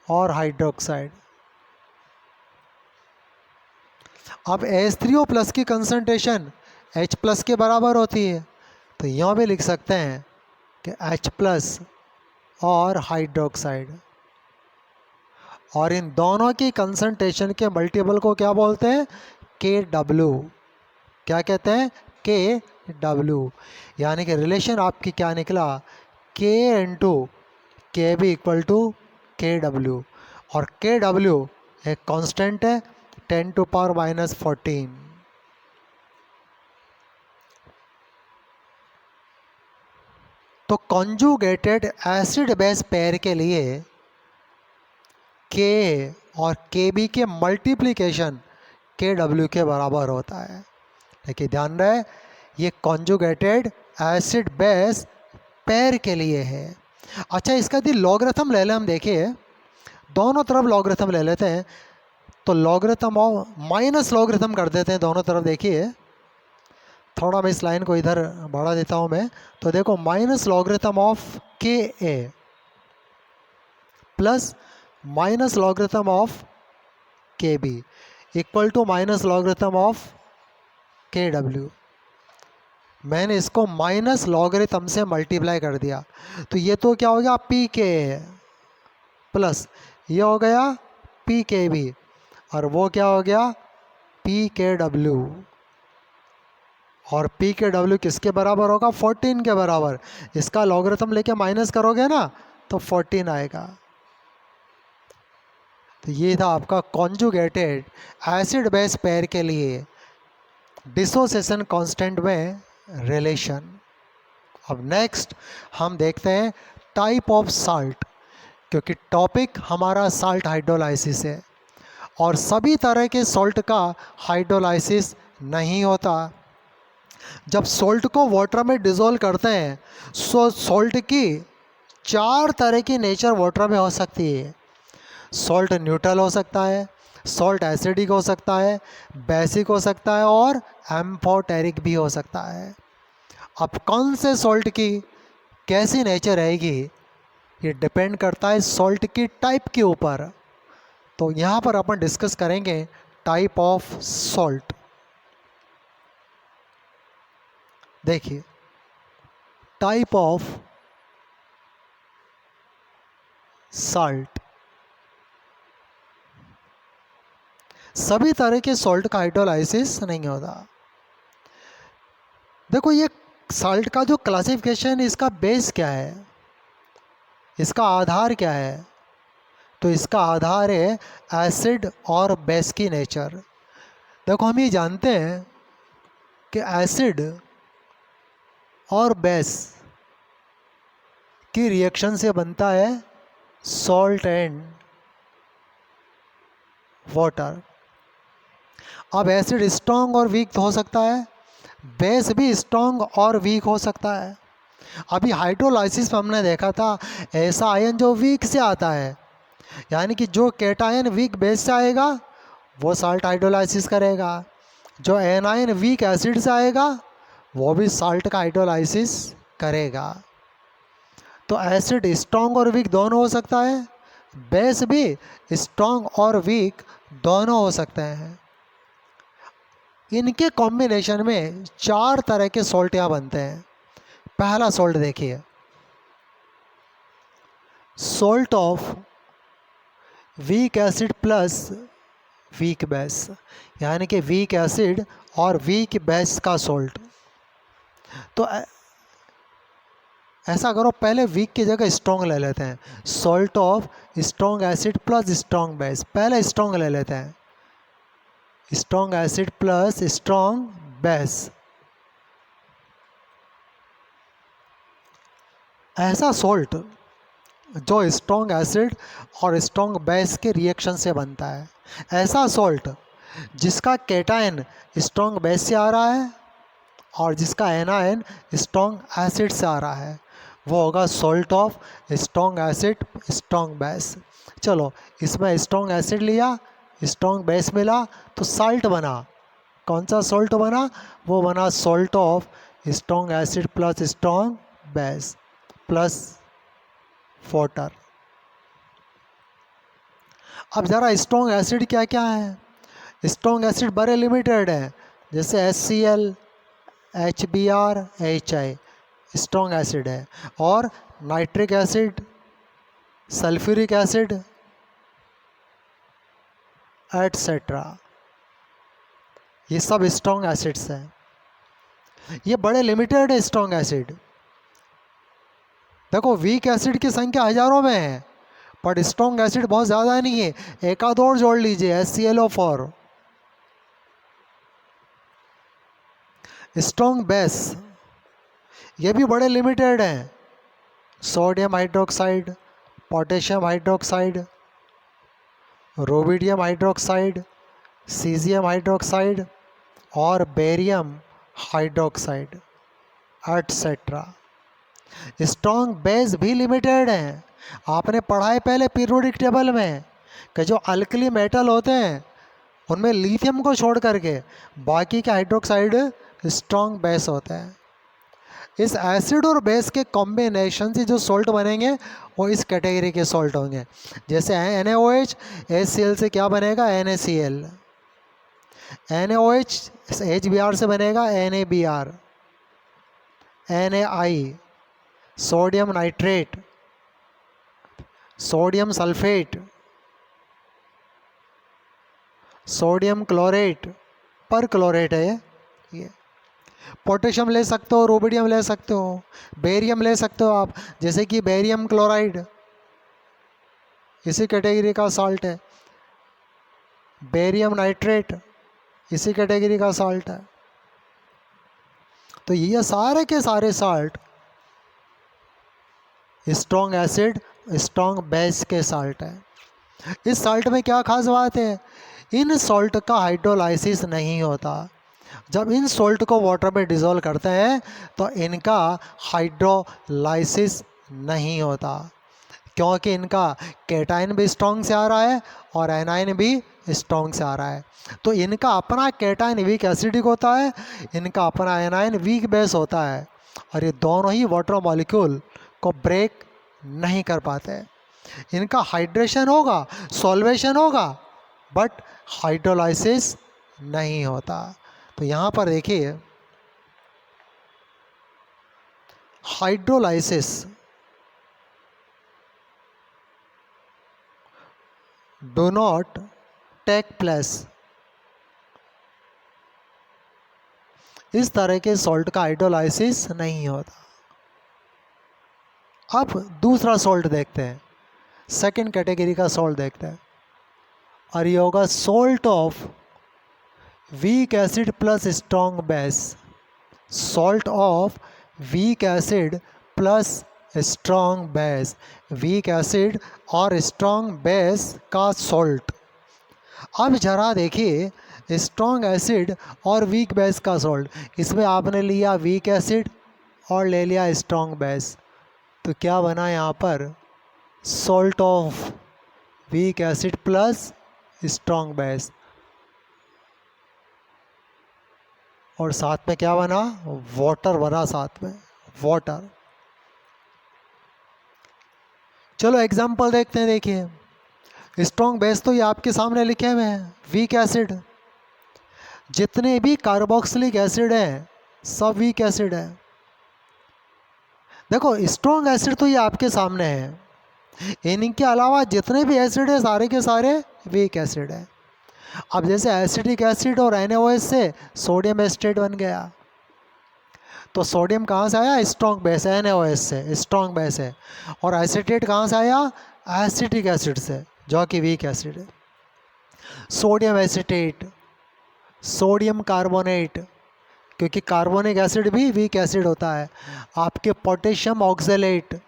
और हाइड्रोक्साइड। अब H3O प्लस की कंसंट्रेशन H प्लस के बराबर होती है, तो यहाँ भी लिख सकते हैं कि H प्लस और हाइड्रोक्साइड, और इन दोनों की कंसंट्रेशन के मल्टीपल को क्या बोलते हैं, KW। क्या कहते हैं, KW। यानी कि रिलेशन आपकी क्या निकला, K into Kb equal to KW, और KW एक कांस्टेंट है 10⁻⁻14। तो कॉन्जुगेटेड एसिड बेस पेयर के लिए K और Kb के मल्टीप्लिकेशन KW के बराबर होता है। देखिए ध्यान रहे, ये कॉन्जुगेटेड एसिड बेस पेयर के लिए है। अच्छा, इसका यदि लॉगरिथम ले लें हम, देखिए दोनों तरफ लॉगरिथम ले लेते हैं, तो लॉगरिथम और माइनस लॉगरिथम कर देते हैं दोनों तरफ। देखिए थोड़ा मैं इस लाइन को इधर बढ़ा देता हूँ मैं, तो देखो minus logarithm of Ka plus minus logarithm of Kb equal to minus logarithm of KW। मैंने इसको माइनस लॉगरिथम से मल्टीप्लाई कर दिया, तो ये तो क्या हो गया, Pk प्लस ये हो गया Pkb, और वो क्या हो गया, Pkw। और Pkw किसके बराबर होगा, 14 के बराबर। इसका लॉगरिथम लेके माइनस करोगे ना तो 14 आएगा। तो ये था आपका कॉन्जुगेटेड एसिड बेस पेयर के लिए डिसोसिएशन कांस्टेंट में रिलेशन। अब नेक्स्ट हम देखते हैं टाइप ऑफ साल्ट, क्योंकि टॉपिक हमारा साल्ट हाइड्रोलाइसिस है, और सभी तरह के सॉल्ट का हाइड्रोलाइसिस नहीं होता। जब सॉल्ट को वाटर में डिज़ोल्व करते हैं, सॉल्ट की 4 तरह की नेचर वाटर में हो सकती है। सॉल्ट न्यूट्रल हो सकता है, सॉल्ट एसिडिक हो सकता है, बेसिक हो सकता है और एम्फोटेरिक भी हो सकता है। अब कौन से सॉल्ट की कैसी नेचर रहेगी ये डिपेंड करता है सॉल्ट की टाइप के ऊपर। तो यहाँ पर अपन डिस्कस करेंगे टाइप ऑफ सॉल्ट। देखिए, टाइप ऑफ सॉल्ट, सभी तरह के सॉल्ट का हाइड्रोलाइसिस नहीं होता। देखो, ये सॉल्ट का जो क्लासिफिकेशन, इसका बेस क्या है, इसका आधार क्या है? तो इसका आधार है एसिड और बेस की नेचर। देखो, हम ये जानते हैं कि एसिड और बेस की रिएक्शन से बनता है सॉल्ट एंड वाटर। अब एसिड स्ट्रॉन्ग और वीक हो सकता है, बेस भी स्ट्रॉन्ग और वीक हो सकता है। अभी हाइड्रोलाइसिस में हमने देखा था ऐसा आयन जो वीक से आता है, यानी कि जो कैटायन वीक बेस से आएगा वो साल्ट हाइड्रोलाइसिस करेगा, जो एनायन वीक एसिड से आएगा वो भी साल्ट का हाइड्रोलाइसिस करेगा। तो एसिड स्ट्रॉन्ग और वीक दोनों हो सकता है, बेस भी स्ट्रॉन्ग और वीक दोनों हो सकते हैं। इनके कॉम्बिनेशन में 4 तरह के सॉल्ट यहाँ बनते हैं। पहला सॉल्ट देखिए, salt of weak acid plus week base, यानी कि वीक एसिड और वीक बेस का सॉल्ट। तो ऐसा करो, पहले वीक की जगह स्ट्रॉन्ग ले लेते हैं। Salt of strong acid plus strong base, पहले स्ट्रॉन्ग ले लेते हैं। Strong acid plus strong base. ऐसा सॉल्ट जो स्ट्रॉन्ग एसिड और स्ट्रॉन्ग बेस के रिएक्शन से बनता है, ऐसा सॉल्ट जिसका कैटायन स्ट्रॉन्ग बेस से आ रहा है और जिसका एनायन स्ट्रॉन्ग एसिड से आ रहा है, वो होगा salt of strong acid strong base. चलो, इसमें स्ट्रॉन्ग एसिड लिया, स्ट्रॉन्ग बेस मिला तो साल्ट बना। कौन सा सॉल्ट बना? वो बना salt of strong acid plus strong base plus water. अब ज़रा स्ट्रॉन्ग एसिड क्या क्या है? स्ट्रॉन्ग एसिड बड़े लिमिटेड है, जैसे HCl, HBr, HI strong acid है, और nitric acid, sulphuric acid etcetera, ये सब स्ट्रॉन्ग एसिड्स हैं। ये बड़े लिमिटेड है स्ट्रॉन्ग एसिड। देखो, वीक एसिड की संख्या हजारों में है, पर स्ट्रॉन्ग एसिड बहुत ज़्यादा नहीं है। एक आध और जोड़ लीजिए, HClO4। स्ट्रॉन्ग बेस, ये भी बड़े लिमिटेड हैं। Sodium hydroxide, potassium hydroxide, rubidium hydroxide, caesium hydroxide और barium hydroxide etcetera. Strong base भी लिमिटेड हैं। आपने पढ़ा है पहले पीरियोडिक टेबल में कि जो अल्कली मेटल होते हैं उनमें लिथियम को छोड़ करके बाकी के हाइड्रोक्साइड स्ट्रॉन्ग बेस होते हैं। इस एसिड और बेस के कॉम्बिनेशन से जो सॉल्ट बनेंगे वो इस कैटेगरी के सॉल्ट होंगे। जैसे NaOH, HCl से क्या बनेगा? NaCl। NaOH HBr से बनेगा NaBr, NaI, sodium nitrate, sodium sulphate, sodium chlorate, पर क्लोरेट है ये। पोटेशियम ले सकते हो, रुबिडियम ले सकते हो, बेरियम ले सकते हो आप, जैसे कि बेरियम क्लोराइड इसी कैटेगरी का सॉल्ट है। बेरियम नाइट्रेट इसी कैटेगरी का सॉल्ट है। तो ये सारे के सारे salt strong acid strong base के सॉल्ट है। इस सॉल्ट में क्या खास बात है? इन सॉल्ट का हाइड्रोलाइसिस नहीं होता। जब इन सॉल्ट को वाटर में डिज़ोल्व करते हैं तो इनका हाइड्रोलाइसिस नहीं होता। क्योंकि इनका कैटायन भी स्ट्रॉन्ग से आ रहा है और एनायन भी स्ट्रॉन्ग से आ रहा है। तो इनका अपना कैटायन वीक एसिडिक होता है, इनका अपना एनायन वीक बेस होता है, और ये दोनों ही वाटर मॉलिक्यूल को ब्रेक नहीं कर पाते। इनका हाइड्रेशन होगा, सॉल्वेशन होगा, बट हाइड्रोलाइसिस नहीं होता। तो यहाँ पर देखिए hydrolysis do not take place. इस तरह के सॉल्ट का हाइड्रोलाइसिस नहीं होता। अब दूसरा सॉल्ट देखते हैं, सेकंड कैटेगरी का सॉल्ट देखते हैं, और ये होगा salt of weak acid plus strong base. Salt of weak acid plus strong base, weak acid और स्ट्रॉन्ग बेस का सॉल्ट। अब जरा देखिए स्ट्रॉन्ग एसिड और वीक बेस का सॉल्ट, इसमें आपने लिया वीक एसिड और ले लिया स्ट्रॉन्ग बेस, तो क्या बना यहाँ पर salt of weak acid plus strong base, और साथ में क्या बना वाटर बना, साथ में वाटर। चलो एग्जाम्पल देखते हैं। देखिए स्ट्रॉन्ग बेस तो ये आपके सामने लिखे हुए हैं, वीक एसिड, जितने भी कार्बोक्सिलिक एसिड हैं सब वीक एसिड है। देखो स्ट्रॉन्ग एसिड तो ये आपके सामने है, इनके अलावा जितने भी एसिड है सारे के सारे वीक एसिड है। अब जैसे एसिटिक एसिड और NaOH से सोडियम एसिटेट बन गया, तो सोडियम कहाँ से आया स्ट्रॉन्ग बेस, NaOH से स्ट्रॉन्ग बेस है, और एसिटेट कहाँ से आया एसिटिक एसिड से जो कि वीक एसिड है। सोडियम एसिटेट, सोडियम कार्बोनेट, क्योंकि कार्बोनिक एसिड भी वीक एसिड होता है। आपके पोटेशियम ऑक्सलेट,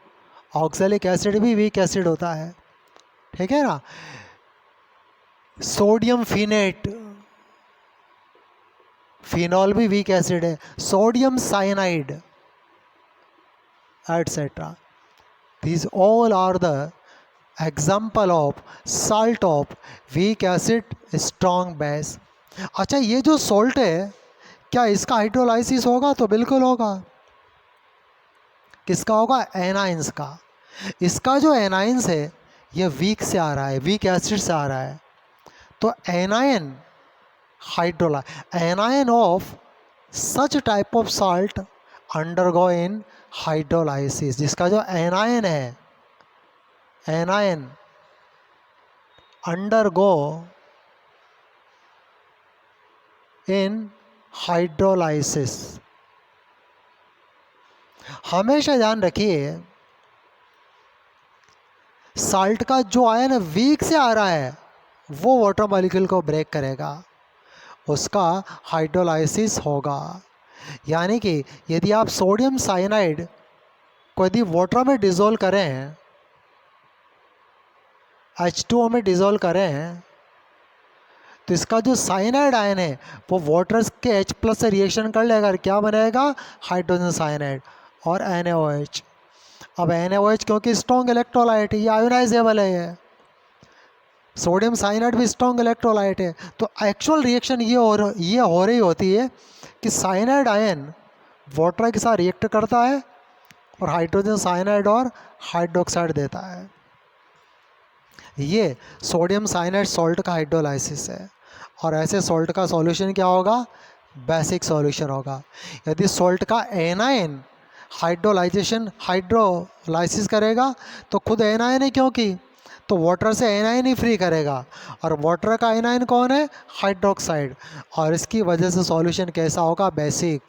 ऑक्सैलिक एसिड भी वीक एसिड होता है, ठीक है ना। सोडियम फिनेट, फिनॉल भी वीक एसिड है। Sodium cyanide etcetera, these all are the example of salt of weak acid strong base। अच्छा ये जो सॉल्ट है क्या इसका हाइड्रोलाइसिस होगा? तो बिल्कुल होगा। किसका होगा? एनाइंस का। इसका जो एनाइंस है ये वीक से आ रहा है, वीक एसिड से आ रहा है, तो anion hydrolyse anion of such type of salt undergo in hydrolysis. जिसका जो एनायन है, एनायन अंडरगो इन हाइड्रोलाइसिस। हमेशा ध्यान रखिए साल्ट का जो आयन वीक से आ रहा है वो वाटर मॉलिक्यूल को ब्रेक करेगा, उसका हाइड्रोलाइसिस होगा। यानी कि यदि आप सोडियम साइनाइड को यदि वाटर में डिज़ोल्व करें, H2O में डिज़ोल्व करें, तो इसका जो साइनाइड आयन है वो वाटर के H+ से रिएक्शन कर लेगा, क्या बनेगा? हाइड्रोजन साइनाइड और NaOH। अब NaOH क्योंकि स्ट्रॉन्ग इलेक्ट्रोलाइट है, ये आयोनाइजेबल है, ये सोडियम साइनाइड भी स्ट्रॉन्ग इलेक्ट्रोलाइट है, तो एक्चुअल रिएक्शन ये हो रही होती है कि साइनाइड आयन वाटर के साथ रिएक्ट करता है और हाइड्रोजन साइनाइड और हाइड्रोक्साइड देता है। ये सोडियम साइनाइड सॉल्ट का हाइड्रोलाइसिस है, और ऐसे सॉल्ट का सॉल्यूशन क्या होगा? बेसिक सॉल्यूशन होगा। यदि सॉल्ट का एनायन हाइड्रोलाइसिस करेगा तो खुद एनायन है, क्योंकि तो वाटर से एनायन ही फ्री करेगा, और वाटर का एनायन कौन है? हाइड्रोक्साइड, और इसकी वजह से सॉल्यूशन कैसा होगा? बेसिक।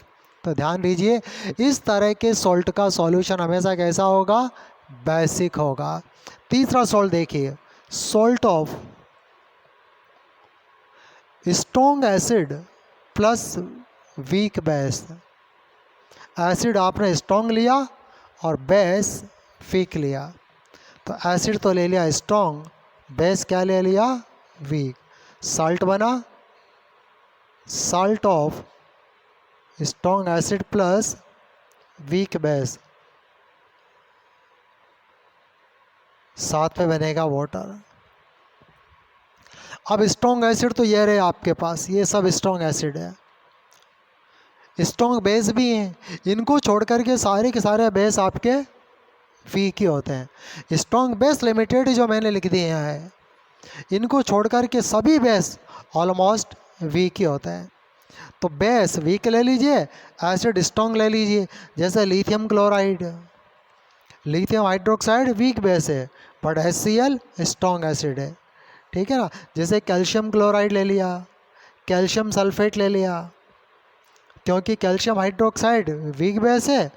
तो ध्यान दीजिए इस तरह के सॉल्ट का सॉल्यूशन हमेशा कैसा होगा? बेसिक होगा। तीसरा सॉल्ट देखिए, salt of strong acid plus weak base. Acid आपने स्ट्रॉन्ग लिया और बेस वीक लिया, तो एसिड तो ले लिया स्ट्रॉन्ग, बेस क्या ले लिया? वीक। साल्ट बना salt of strong acid plus weak base. साथ में बनेगा वाटर। अब स्ट्रॉन्ग एसिड तो ये रहे आपके पास, ये सब स्ट्रॉन्ग एसिड है। स्ट्रॉन्ग बेस भी हैं, इनको छोड़ करके सारे के सारे बेस आपके वीक ही होते हैं। स्ट्रॉन्ग बेस लिमिटेड जो मैंने लिख दिए हैं, इनको छोड़ करके सभी बेस ऑलमोस्ट वीक ही होते हैं। तो बेस वीक ले लीजिए, एसिड स्ट्रॉन्ग ले लीजिए। जैसे lithium chloride, lithium hydroxide weak base है, बट HCl स्ट्रॉन्ग एसिड है, ठीक है ना। जैसे कैल्शियम क्लोराइड ले लिया, कैल्शियम सल्फेट ले लिया, क्योंकि कैल्शियम हाइड्रोक्साइड वीक बेस है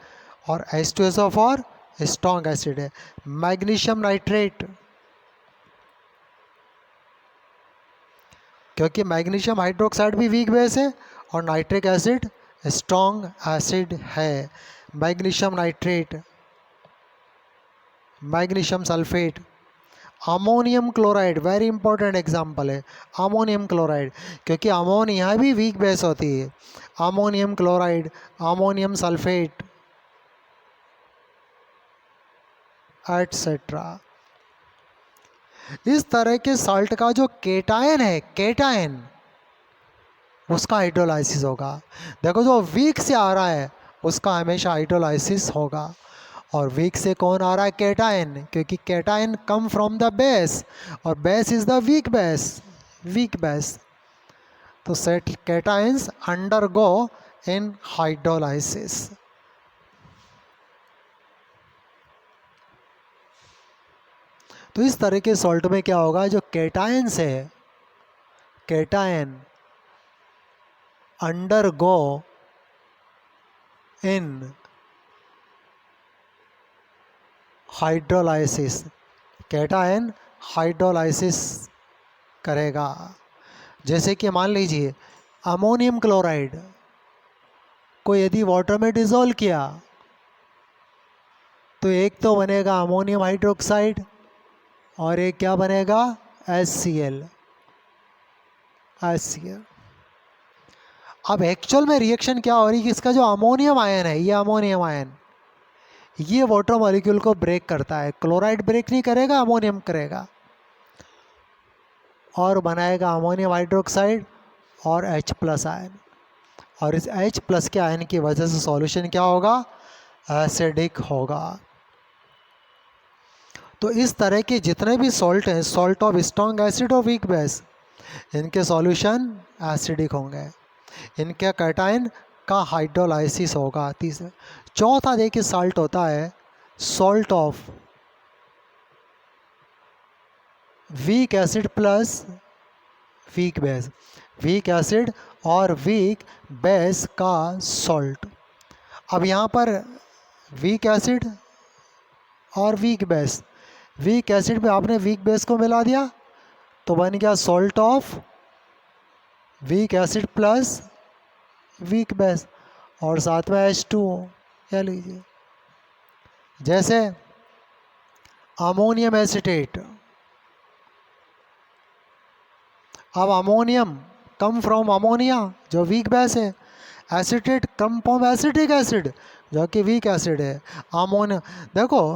और H2SO4 स्ट्रॉन्ग एसिड है। मैग्नीशियम नाइट्रेट, क्योंकि मैग्नीशियम हाइड्रोक्साइड भी वीक बेस है और नाइट्रिक एसिड स्ट्रॉन्ग एसिड है। Magnesium nitrate, magnesium sulphate. Ammonium chloride very important example है, अमोनियम क्लोराइड, क्योंकि अमोनिया भी वीक बेस होती है। Ammonium chloride, ammonium sulphate etcetera. इस तरह के साल्ट का जो केटायन है, केटायन, उसका हाइड्रोलाइसिस होगा। देखो जो वीक से आ रहा है उसका हमेशा हाइड्रोलाइसिस होगा। और वीक से कौन आ रहा है? केटायन, क्योंकि cation come from the base और base is the weak base, weak base. तो set cations undergo in hydrolysis. तो इस तरह के सॉल्ट में क्या होगा, जो केटायंस है, cation undergo in hydrolysis, cation hydrolysis करेगा। जैसे कि मान लीजिए अमोनियम क्लोराइड को यदि वाटर में डिज़ोल्व किया तो एक तो बनेगा अमोनियम हाइड्रोक्साइड और एक क्या बनेगा? HCl, HCl। अब एक्चुअल में रिएक्शन क्या हो रही है कि इसका जो अमोनियम आयन है, ये अमोनियम आयन, ये वाटर मॉलिक्यूल को ब्रेक करता है। क्लोराइड ब्रेक नहीं करेगा, अमोनियम करेगा और बनाएगा अमोनियम हाइड्रोक्साइड और H+ आयन। और इस H+ के आयन की वजह से सॉल्यूशन क्या होगा? एसिडिक होगा। तो इस तरह के जितने भी सॉल्ट हैं, सॉल्ट ऑफ स्ट्रॉन्ग एसिड और वीक बेस, इनके सॉल्यूशन एसिडिक होंगे। इनके कैटायन का हाइड्रोलाइसिस होगा। तीसरा, चौथा देखिए साल्ट होता है salt of weak acid plus week base, weak acid और वीक बेस का सॉल्ट। अब यहाँ पर वीक एसिड और वीक बेस, वीक एसिड में आपने वीक बेस को मिला दिया तो बन गया salt of weak acid plus weak base और साथ में H2O, क्या लीजिए। जैसे अमोनियम एसिटेट, अब अमोनियम कम फ्रॉम अमोनिया जो वीक बेस है, acetate come from acetic acid जो कि वीक एसिड है। अमोनियम, देखो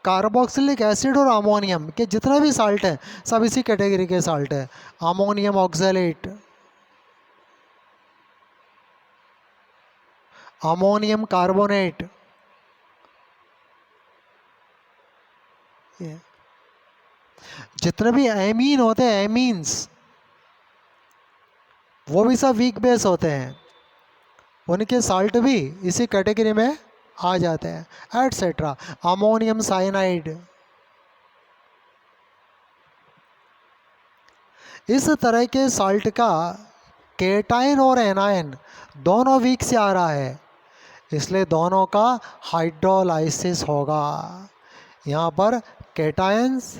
कार्बोक्सिलिक एसिड और अमोनियम के जितने भी साल्ट हैं सब इसी कैटेगरी के साल्ट है। अमोनियम ऑक्सैलेट, अमोनियम कार्बोनेट, जितने भी एमीन होते हैं, एमीन्स, वो भी सब वीक बेस होते हैं, उनके साल्ट भी इसी कैटेगरी में आ जाते हैं एटसेट्रा। अमोनियम साइनाइड, इस तरह के साल्ट का केटायन और एनायन दोनों वीक से आ रहा है, इसलिए दोनों का हाइड्रोलाइसिस होगा। यहाँ पर cations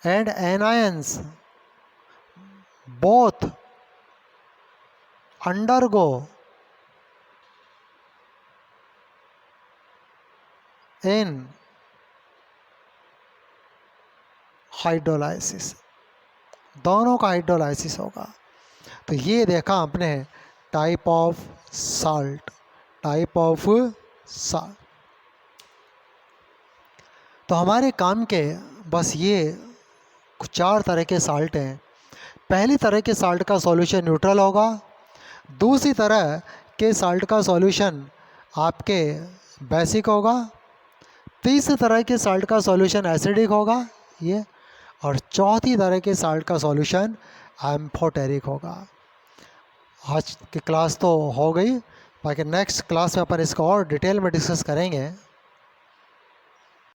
and anions both undergo in hydrolysis, दोनों का हाइड्रोलाइसिस होगा। तो ये देखा आपने type of salt, type of salt. तो हमारे काम के बस ये कुछ 4 तरह के साल्ट हैं। पहली तरह के साल्ट का सॉल्यूशन न्यूट्रल होगा, दूसरी तरह के साल्ट का सॉल्यूशन आपके बेसिक होगा, तीसरी तरह के साल्ट का सॉल्यूशन एसिडिक होगा ये, और चौथी तरह के साल्ट का सॉल्यूशन एम्फोटेरिक होगा। आज की क्लास तो हो गई, बाकी नेक्स्ट क्लास में अपन इसको और डिटेल में डिस्कस करेंगे।